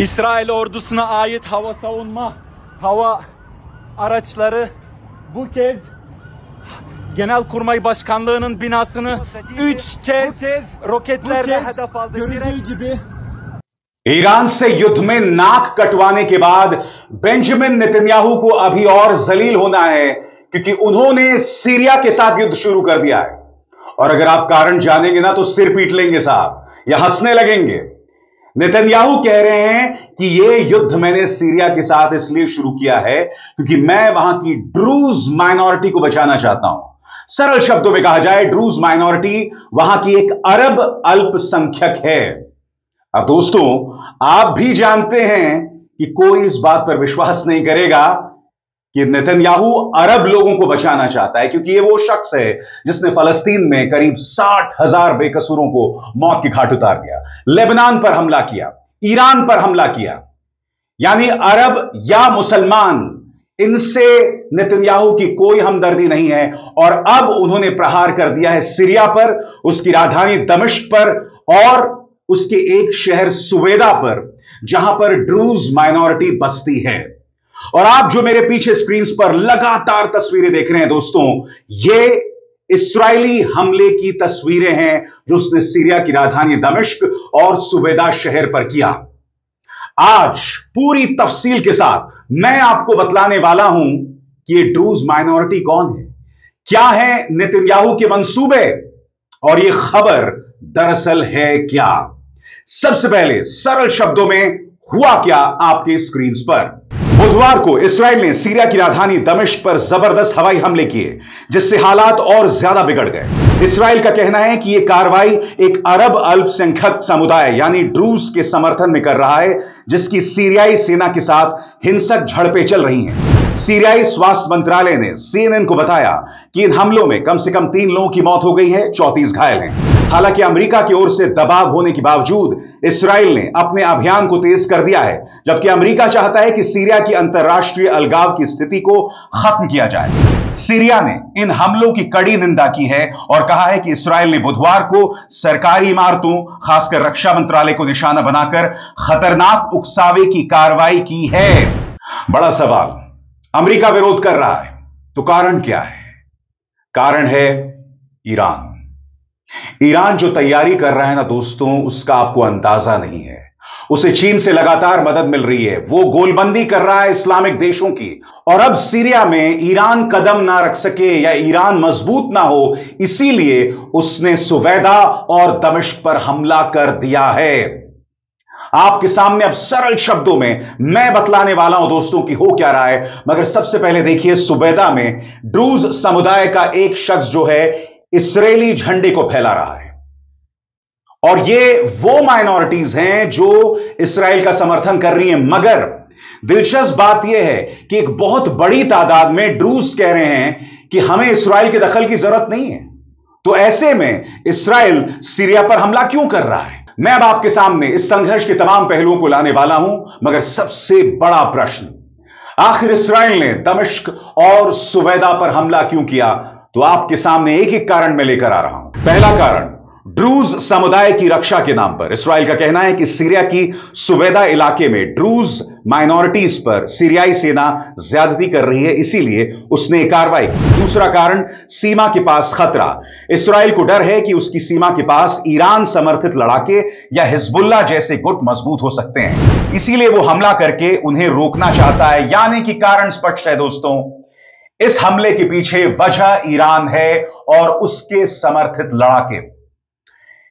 İsrail ordusuna ait hava savunma hava araçları bu kez Genelkurmay Başkanlığı'nın binasını 3 kez roketlerle hedef aldı. Görüldüğü gibi Iran से युद्ध में नाक कटवाने के बाद बेंजामिन नेतन्याहू को अभी और जलील होना है, क्योंकि उन्होंने सीरिया के साथ युद्ध शुरू कर दिया है। और अगर आप कारण जानेंगे ना तो सिर पीट लेंगे साहब या हंसने लगेंगे। नेतन्याहू कह रहे हैं कि यह युद्ध मैंने सीरिया के साथ इसलिए शुरू किया है क्योंकि मैं वहां की ड्रूज माइनॉरिटी को बचाना चाहता हूं। सरल शब्दों में कहा जाए, ड्रूज माइनॉरिटी वहां की एक अरब अल्पसंख्यक है। अब दोस्तों, आप भी जानते हैं कि कोई इस बात पर विश्वास नहीं करेगा कि नेतन्याहू अरब लोगों को बचाना चाहता है, क्योंकि यह वो शख्स है जिसने फलस्तीन में करीब 60,000 बेकसूरों को मौत के घाट उतार दिया, लेबनान पर हमला किया, ईरान पर हमला किया। यानी अरब या मुसलमान, इनसे नेतन्याहू की कोई हमदर्दी नहीं है। और अब उन्होंने प्रहार कर दिया है सीरिया पर, उसकी राजधानी दमिश्क पर और उसके एक शहर सुवेदा पर, जहां पर ड्रूज माइनॉरिटी बसती है। और आप जो मेरे पीछे स्क्रीन पर लगातार तस्वीरें देख रहे हैं दोस्तों, ये इस्राएली हमले की तस्वीरें हैं जो उसने सीरिया की राजधानी दमिश्क और सुवेदा शहर पर किया। आज पूरी तफसील के साथ मैं आपको बतलाने वाला हूं कि ये ड्रूज माइनॉरिटी कौन है, क्या है नेतन्याहू के मंसूबे और ये खबर दरअसल है क्या। सबसे पहले सरल शब्दों में हुआ क्या आपके स्क्रीन पर। बुधवार को इसराइल ने सीरिया की राजधानी दमिश्क पर जबरदस्त हवाई हमले किए, जिससे हालात और ज्यादा बिगड़ गए। इसराइल का कहना है कि यह कार्रवाई एक अरब अल्पसंख्यक समुदाय यानी ड्रूज के समर्थन में कर रहा है, जिसकी सीरियाई सेना के साथ हिंसक झड़पें चल रही हैं। सीरियाई स्वास्थ्य मंत्रालय ने CNN को बताया कि इन हमलों में कम से कम 3 लोगों की मौत हो गई है, 34 घायल हैं। हालांकि अमेरिका की ओर से दबाव होने के बावजूद इसराइल ने अपने अभियान को तेज कर दिया है, जबकि अमेरिका चाहता है कि सीरिया की अंतर्राष्ट्रीय अलगाव की स्थिति को खत्म किया जाए। सीरिया ने इन हमलों की कड़ी निंदा की है और कहा है कि इसराइल ने बुधवार को सरकारी इमारतों, खासकर रक्षा मंत्रालय को निशाना बनाकर खतरनाक उकसावे की कार्रवाई की है। बड़ा सवाल, अमेरिका विरोध कर रहा है तो कारण क्या है? कारण है ईरान। ईरान जो तैयारी कर रहा है ना दोस्तों, उसका आपको अंदाजा नहीं है। उसे चीन से लगातार मदद मिल रही है, वो गोलबंदी कर रहा है इस्लामिक देशों की। और अब सीरिया में ईरान कदम ना रख सके या ईरान मजबूत ना हो, इसीलिए उसने सुवेदा और दमिश्क पर हमला कर दिया है। आपके सामने अब सरल शब्दों में मैं बतलाने वाला हूं दोस्तों कि हो क्या रहा है। मगर सबसे पहले देखिए, सुवेदा में ड्रूज समुदाय का एक शख्स जो है इस्राएली झंडे को फैला रहा है। और ये वो माइनॉरिटीज हैं जो इस्राएल का समर्थन कर रही हैं। मगर दिलचस्प बात यह है कि एक बहुत बड़ी तादाद में ड्रूज कह रहे हैं कि हमें इस्राएल के दखल की जरूरत नहीं है। तो ऐसे में इस्राएल सीरिया पर हमला क्यों कर रहा है? मैं अब आपके सामने इस संघर्ष के तमाम पहलुओं को लाने वाला हूं। मगर सबसे बड़ा प्रश्न, आखिर इस्राएल ने दमिश्क और सुवेदा पर हमला क्यों किया? तो आपके सामने एक एक कारण मैं लेकर आ रहा हूं। पहला कारण, ड्रूज समुदाय की रक्षा के नाम पर इस्राएल का कहना है कि सीरिया की सुवेदा इलाके में ड्रूज माइनॉरिटीज पर सीरियाई सेना ज्यादती कर रही है, इसीलिए उसने कार्रवाई की। दूसरा कारण, सीमा के पास खतरा। इस्राएल को डर है कि उसकी सीमा के पास ईरान समर्थित लड़ाके या हिजबुल्लाह जैसे गुट मजबूत हो सकते हैं, इसीलिए वो हमला करके उन्हें रोकना चाहता है। यानी कि कारण स्पष्ट है दोस्तों, इस हमले के पीछे वजह ईरान है और उसके समर्थित लड़ाके।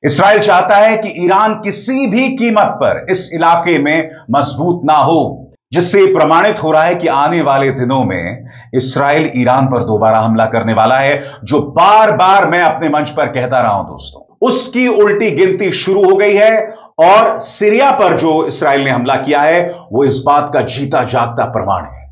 इस्राएल चाहता है कि ईरान किसी भी कीमत पर इस इलाके में मजबूत ना हो, जिससे प्रमाणित हो रहा है कि आने वाले दिनों में इस्राएल ईरान पर दोबारा हमला करने वाला है, जो बार बार मैं अपने मंच पर कहता रहा हूं दोस्तों। उसकी उल्टी गिनती शुरू हो गई है और सीरिया पर जो इस्राएल ने हमला किया है वो इस बात का जीता जागता प्रमाण है।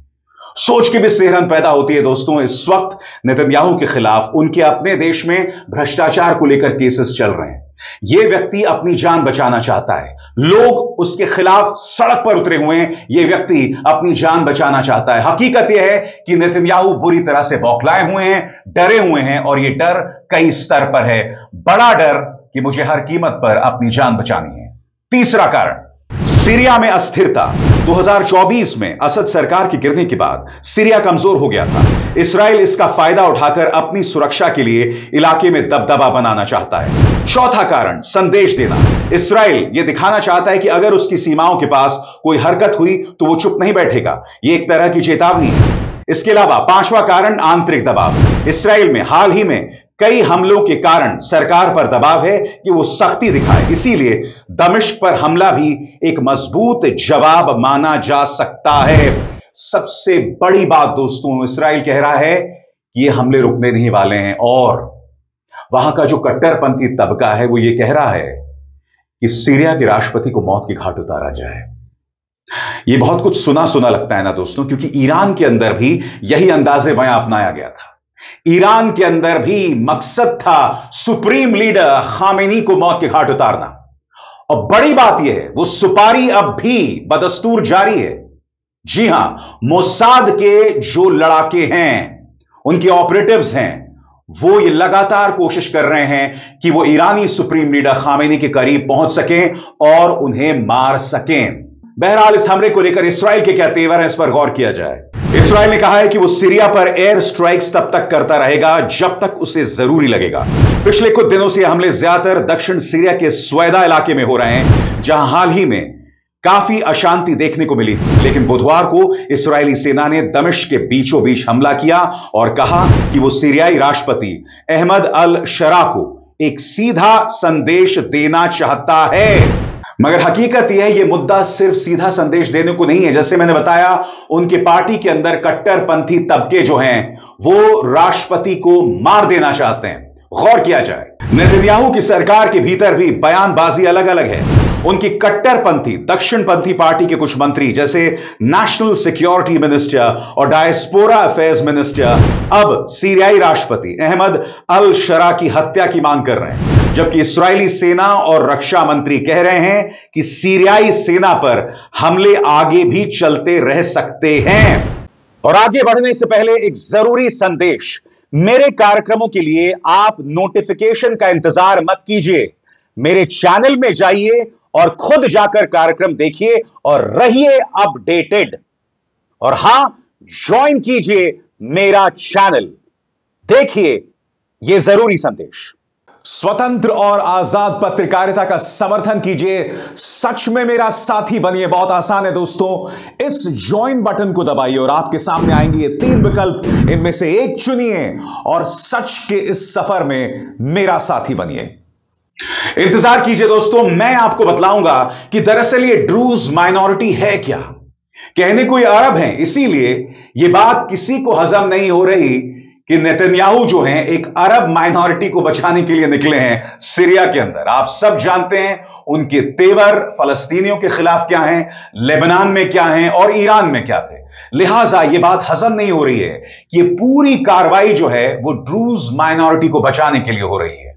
सोच के भी सिहरन पैदा होती है दोस्तों, इस वक्त नेतन्याहू के खिलाफ उनके अपने देश में भ्रष्टाचार को लेकर केसेस चल रहे हैं। यह व्यक्ति अपनी जान बचाना चाहता है, लोग उसके खिलाफ सड़क पर उतरे हुए हैं, यह व्यक्ति अपनी जान बचाना चाहता है। हकीकत यह है कि नेतन्याहू बुरी तरह से बौखलाए हुए हैं, डरे हुए हैं, और यह डर कई स्तर पर है। बड़ा डर कि मुझे हर कीमत पर अपनी जान बचानी है। तीसरा कारण, सीरिया में अस्थिरता। 2024 में असद सरकार के गिरने के बाद सीरिया कमजोर हो गया था। इस्राएल इसका फायदा उठाकर अपनी सुरक्षा के लिए इलाके में दबदबा बनाना चाहता है। चौथा कारण, संदेश देना। इस्राएल यह दिखाना चाहता है कि अगर उसकी सीमाओं के पास कोई हरकत हुई तो वो चुप नहीं बैठेगा। यह एक तरह की चेतावनी है। इसके अलावा पांचवा कारण, आंतरिक दबाव। इस्राएल में हाल ही में कई हमलों के कारण सरकार पर दबाव है कि वो सख्ती दिखाए, इसीलिए दमिश्क पर हमला भी एक मजबूत जवाब माना जा सकता है। सबसे बड़ी बात दोस्तों, इस्राएल कह रहा है कि ये हमले रुकने नहीं वाले हैं, और वहां का जो कट्टरपंथी तबका है वो ये कह रहा है कि सीरिया के राष्ट्रपति को मौत के घाट उतारा जाए। ये बहुत कुछ सुना सुना लगता है ना दोस्तों, क्योंकि ईरान के अंदर भी यही अंदाजे वहां अपनाया गया था। ईरान के अंदर भी मकसद था सुप्रीम लीडर खामेनी को मौत के घाट उतारना। और बड़ी बात यह है, वो सुपारी अब भी बदस्तूर जारी है। जी हां, मोसाद के जो लड़ाके हैं, उनके ऑपरेटिव्स हैं, वो ये लगातार कोशिश कर रहे हैं कि वो ईरानी सुप्रीम लीडर खामेनी के करीब पहुंच सकें और उन्हें मार सकें। बहरहाल इस हमले को लेकर इस्राएल के क्या तेवर हैं, इस पर गौर किया जाए। इस्राएल ने कहा है कि वो सीरिया पर एयर स्ट्राइक्स तब तक करता रहेगा जब तक उसे जरूरी लगेगा। पिछले कुछ दिनों से हमले ज्यादातर दक्षिण सीरिया के स्वेदा इलाके में हो रहे हैं, जहां हाल ही में काफी अशांति देखने को मिली थी। लेकिन बुधवार को इस्राएली सेना ने दमिश्क के बीचों बीच हमला किया और कहा कि वो सीरियाई राष्ट्रपति अहमद अल शरा को एक सीधा संदेश देना चाहता है। मगर हकीकत यह है, यह मुद्दा सिर्फ सीधा संदेश देने को नहीं है। जैसे मैंने बताया, उनके पार्टी के अंदर कट्टरपंथी तबके जो हैं वो राष्ट्रपति को मार देना चाहते हैं। गौर किया जाए, नेतन्याहू की सरकार के भीतर भी बयानबाजी अलग अलग है। उनकी कट्टरपंथी दक्षिणपंथी पार्टी के कुछ मंत्री जैसे नेशनल सिक्योरिटी मिनिस्टर और डायस्पोरा अफेयर्स मिनिस्टर अब सीरियाई राष्ट्रपति अहमद अल शरा की हत्या की मांग कर रहे हैं, जबकि इस्राएली सेना और रक्षा मंत्री कह रहे हैं कि सीरियाई सेना पर हमले आगे भी चलते रह सकते हैं। और आगे बढ़ने से पहले एक जरूरी संदेश, मेरे कार्यक्रमों के लिए आप नोटिफिकेशन का इंतजार मत कीजिए। मेरे चैनल में जाइए और खुद जाकर कार्यक्रम देखिए और रहिए अपडेटेड। और हां, ज्वाइन कीजिए मेरा चैनल, देखिए यह जरूरी संदेश। स्वतंत्र और आजाद पत्रकारिता का समर्थन कीजिए, सच में मेरा साथी बनिए। बहुत आसान है दोस्तों, इस ज्वाइन बटन को दबाइए और आपके सामने आएंगे ये 3 विकल्प, इनमें से एक चुनिए और सच के इस सफर में मेरा साथी बनिए। इंतजार कीजिए दोस्तों, मैं आपको बतलाऊंगा कि दरअसल ये ड्रूज माइनॉरिटी है क्या। कहने को ये अरब हैं, इसीलिए ये बात किसी को हजम नहीं हो रही कि नेतन्याहू जो हैं एक अरब माइनॉरिटी को बचाने के लिए निकले हैं सीरिया के अंदर। आप सब जानते हैं उनके तेवर फलस्तीनियों के खिलाफ क्या हैं, लेबनान में क्या हैं और ईरान में क्या थे। लिहाजा यह बात हजम नहीं हो रही है कि यह पूरी कार्रवाई जो है वो ड्रूज माइनॉरिटी को बचाने के लिए हो रही है।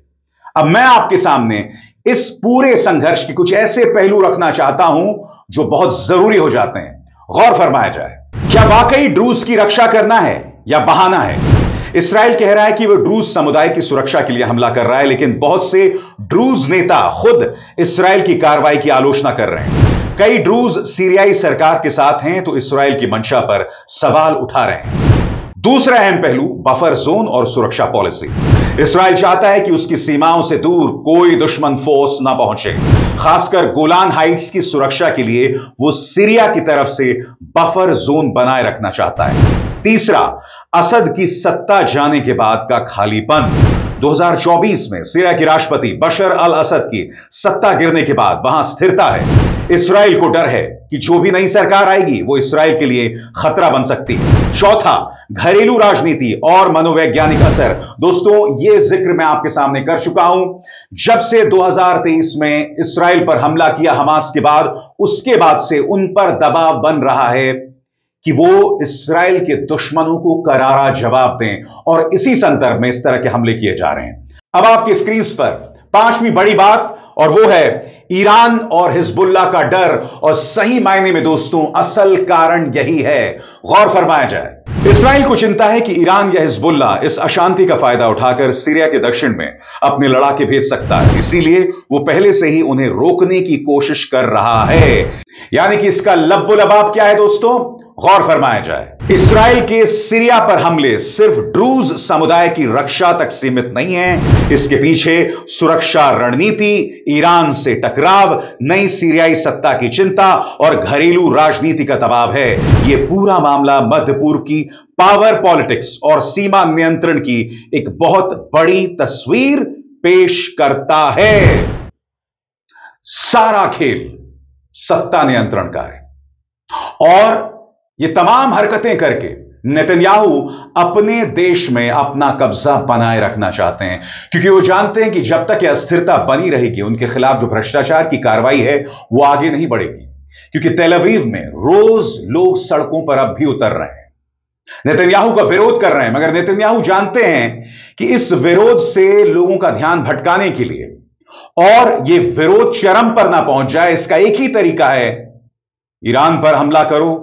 अब मैं आपके सामने इस पूरे संघर्ष के कुछ ऐसे पहलू रखना चाहता हूं जो बहुत जरूरी हो जाते हैं। गौर फरमाया जाए, क्या वाकई ड्रूज की रक्षा करना है या बहाना है? इस्राएल कह रहा है कि वह ड्रूज समुदाय की सुरक्षा के लिए हमला कर रहा है, लेकिन बहुत से ड्रूज नेता खुद इस्राएल की कार्रवाई की आलोचना कर रहे हैं। कई ड्रूज सीरियाई सरकार के साथ हैं तो इस्राएल की मंशा पर सवाल उठा रहे हैं। दूसरा अहम पहलू, बफर जोन और सुरक्षा पॉलिसी। इस्राएल चाहता है कि उसकी सीमाओं से दूर कोई दुश्मन फोर्स ना पहुंचे। खासकर गोलान हाइट्स की सुरक्षा के लिए वो सीरिया की तरफ से बफर जोन बनाए रखना चाहता है। तीसरा, असद की सत्ता जाने के बाद का खालीपन। 2024 में सीरिया के राष्ट्रपति बशर अल असद की सत्ता गिरने के बाद वहां स्थिरता है। इस्राएल को डर है कि जो भी नई सरकार आएगी वो इस्राएल के लिए खतरा बन सकती है। चौथा, घरेलू राजनीति और मनोवैज्ञानिक असर। दोस्तों, यह जिक्र मैं आपके सामने कर चुका हूं। जब से 2023 में इस्राइल पर हमला किया हमास के बाद, उसके बाद से उन पर दबाव बन रहा है कि वो इस्राइल के दुश्मनों को करारा जवाब दें, और इसी संदर्भ में इस तरह के हमले किए जा रहे हैं। अब आपकी स्क्रीन पर पांचवी बड़ी बात, और वो है ईरान और हिजबुल्लाह का डर। और सही मायने में दोस्तों असल कारण यही है, गौर फरमाया जाए। इस्राइल को चिंता है कि ईरान या हिजबुल्लाह इस अशांति का फायदा उठाकर सीरिया के दक्षिण में अपने लड़ाके भेज सकता है, इसीलिए वो पहले से ही उन्हें रोकने की कोशिश कर रहा है। यानी कि इसका लब्बो-लबाब क्या है दोस्तों, गौर फरमाया जाए। इस्राइल के सीरिया पर हमले सिर्फ ड्रूज समुदाय की रक्षा तक सीमित नहीं है, इसके पीछे सुरक्षा रणनीति, ईरान से टकराव, नई सीरियाई सत्ता की चिंता और घरेलू राजनीति का दबाव है। यह पूरा मामला मध्य पूर्व की पावर पॉलिटिक्स और सीमा नियंत्रण की एक बहुत बड़ी तस्वीर पेश करता है। सारा खेल सत्ता नियंत्रण का है, और ये तमाम हरकतें करके नेतन्याहू अपने देश में अपना कब्जा बनाए रखना चाहते हैं, क्योंकि वो जानते हैं कि जब तक ये अस्थिरता बनी रहेगी, उनके खिलाफ जो भ्रष्टाचार की कार्रवाई है वो आगे नहीं बढ़ेगी। क्योंकि तेल अवीव में रोज लोग सड़कों पर अब भी उतर रहे हैं, नेतन्याहू का विरोध कर रहे हैं, मगर नेतन्याहू जानते हैं कि इस विरोध से लोगों का ध्यान भटकाने के लिए, और ये विरोध चरम पर ना पहुंच जाए, इसका एक ही तरीका है, ईरान पर हमला करो,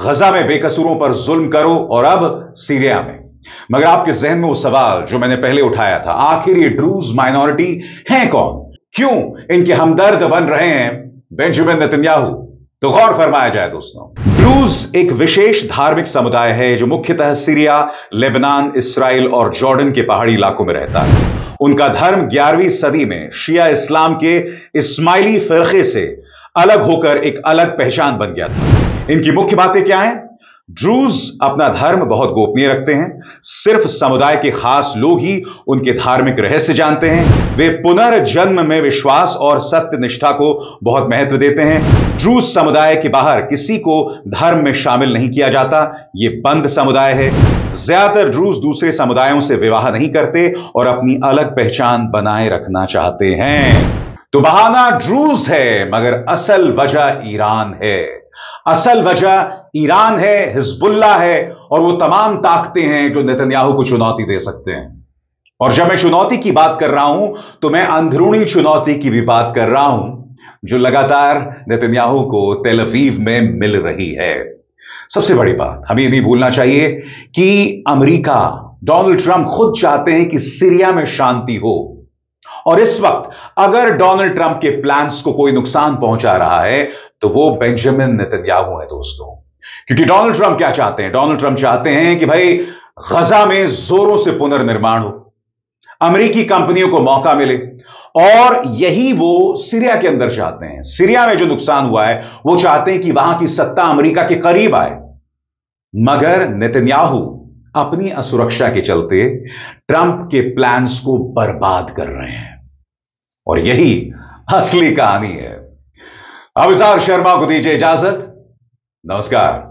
गजा में बेकसूरों पर जुल्म करो, और अब सीरिया में। मगर आपके जहन में वो सवाल जो मैंने पहले उठाया था, आखिर ये ड्रूज माइनॉरिटी हैं कौन, क्यों इनके हमदर्द बन रहे हैं बेंजामिन नेतन्याहू? तो गौर फरमाया जाए दोस्तों, ड्रूज एक विशेष धार्मिक समुदाय है जो मुख्यतः सीरिया, लेबनान, इसराइल और जॉर्डन के पहाड़ी इलाकों में रहता है। उनका धर्म 11वीं सदी में शिया इस्लाम के इस्माइली फिरके से अलग होकर एक अलग पहचान बन गया था। इनकी मुख्य बातें क्या हैं? ड्रूज अपना धर्म बहुत गोपनीय रखते हैं, सिर्फ समुदाय के खास लोग ही उनके धार्मिक रहस्य जानते हैं। वे पुनर्जन्म में विश्वास और सत्य निष्ठा को बहुत महत्व देते हैं। ड्रूज समुदाय के बाहर किसी को धर्म में शामिल नहीं किया जाता, यह बंद समुदाय है। ज्यादातर ड्रूज दूसरे समुदायों से विवाह नहीं करते और अपनी अलग पहचान बनाए रखना चाहते हैं। तो बहाना ड्रूज है, मगर असल वजह ईरान है। असल वजह ईरान है, हिजबुल्लाह है, और वो तमाम ताकतें हैं जो नेतन्याहू को चुनौती दे सकते हैं। और जब मैं चुनौती की बात कर रहा हूं, तो मैं अंदरूनी चुनौती की भी बात कर रहा हूं, जो लगातार नेतन्याहू को तेल अवीव में मिल रही है। सबसे बड़ी बात हमें ये नहीं भूलना चाहिए कि अमेरिका, डोनाल्ड ट्रंप खुद चाहते हैं कि सीरिया में शांति हो, और इस वक्त अगर डोनाल्ड ट्रंप के प्लान्स को कोई नुकसान पहुंचा रहा है तो वो बेंजामिन नेतन्याहू है दोस्तों। क्योंकि डोनाल्ड ट्रंप क्या चाहते हैं? डोनाल्ड ट्रंप चाहते हैं कि भाई गजा में जोरों से पुनर्निर्माण हो, अमेरिकी कंपनियों को मौका मिले, और यही वो सीरिया के अंदर चाहते हैं। सीरिया में जो नुकसान हुआ है वो चाहते हैं कि वहां की सत्ता अमेरिका के करीब आए, मगर नेतन्याहू अपनी असुरक्षा के चलते ट्रंप के प्लान्स को बर्बाद कर रहे हैं, और यही असली कहानी है। अभिसार शर्मा को दीजिए इजाजत। नमस्कार।